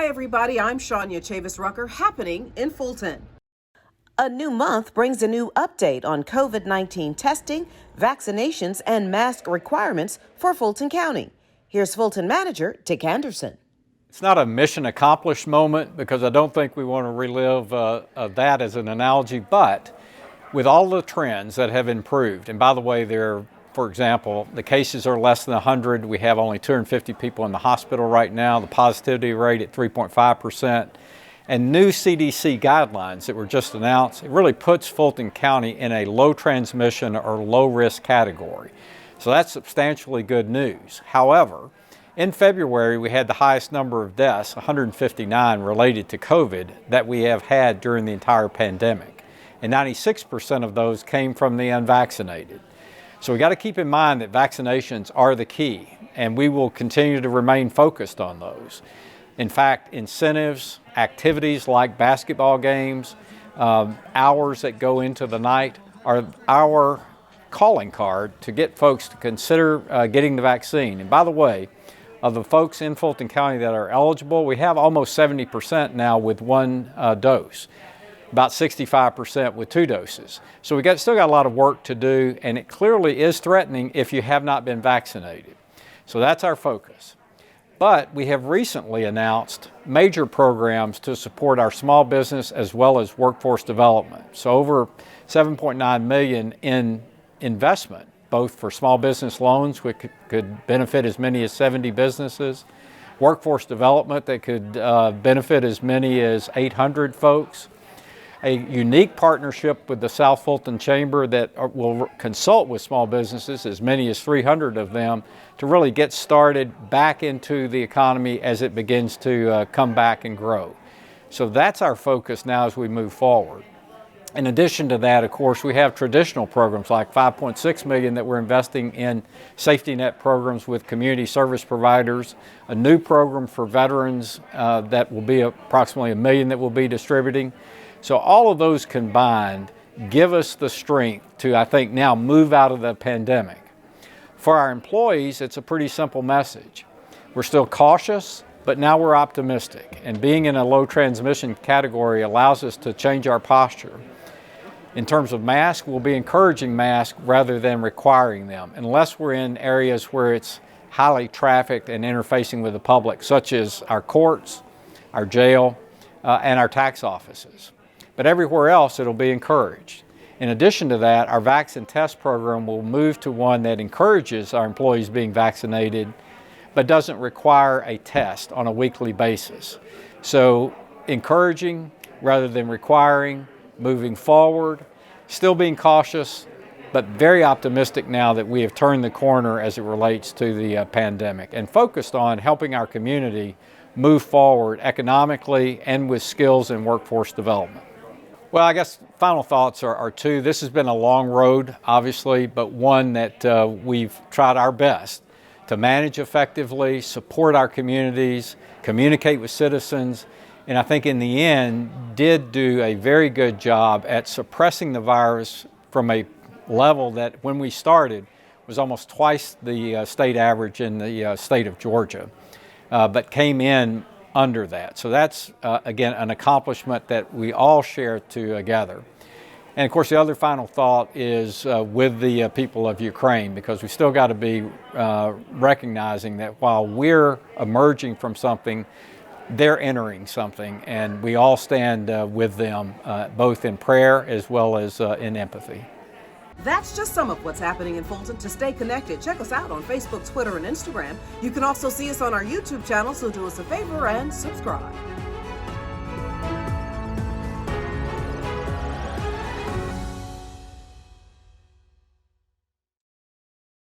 Hi, everybody. I'm Shania Chavis-Rucker, happening in Fulton. A new month brings a new update on COVID-19 testing, vaccinations, and mask requirements for Fulton County. Here's Fulton Manager Dick Anderson. It's not a mission accomplished moment because I don't think we want to relive that as an analogy, but with all the trends that have improved, and by the way, for example, the cases are less than 100. We have only 250 people in the hospital right now. The positivity rate at 3.5%. And new CDC guidelines that were just announced, it really puts Fulton County in a low transmission or low risk category. So that's substantially good news. However, in February, we had the highest number of deaths, 159 related to COVID, that we have had during the entire pandemic. And 96% of those came from the unvaccinated. So we got to keep in mind that vaccinations are the key, and we will continue to remain focused on those. In fact, incentives, activities like basketball games, hours that go into the night are our calling card to get folks to consider getting the vaccine. And by the way, of the folks in Fulton County that are eligible, we have almost 70% now with one dose. About 65% with 2 doses. So we still got a lot of work to do, and it clearly is threatening if you have not been vaccinated. So that's our focus. But we have recently announced major programs to support our small business as well as workforce development. So over $7.9 million in investment, both for small business loans, which could benefit as many as 70 businesses, workforce development that could benefit as many as 800 folks, a unique partnership with the South Fulton Chamber that will consult with small businesses, as many as 300 of them, to really get started back into the economy as it begins to come back and grow. So that's our focus now as we move forward. In addition to that, of course, we have traditional programs like $5.6 million that we're investing in safety net programs with community service providers, a new program for veterans that will be approximately $1 million that we'll be distributing. So all of those combined give us the strength to, I think, now move out of the pandemic. For our employees, it's a pretty simple message. We're still cautious, but now we're optimistic. And being in a low transmission category allows us to change our posture. In terms of masks, we'll be encouraging masks rather than requiring them, unless we're in areas where it's highly trafficked and interfacing with the public, such as our courts, our jail, and our tax offices. But everywhere else, it'll be encouraged. In addition to that, our vaccine test program will move to one that encourages our employees being vaccinated, but doesn't require a test on a weekly basis. So encouraging rather than requiring, moving forward, still being cautious, but very optimistic now that we have turned the corner as it relates to the pandemic and focused on helping our community move forward economically and with skills and workforce development. Well, I guess final thoughts are 2. This has been a long road, obviously, but one that we've tried our best to manage effectively, support our communities, communicate with citizens, and I think in the end did do a very good job at suppressing the virus from a level that when we started was almost twice the state average in the state of Georgia, but came in under that. So that's, again, an accomplishment that we all share together. And of course, the other final thought is with the people of Ukraine, because we still got to be recognizing that while we're emerging from something, they're entering something, and we all stand with them, both in prayer as well as in empathy. That's just some of what's happening in Fulton. To stay connected, check us out on Facebook, Twitter, and Instagram. You can also see us on our YouTube channel, so do us a favor and subscribe.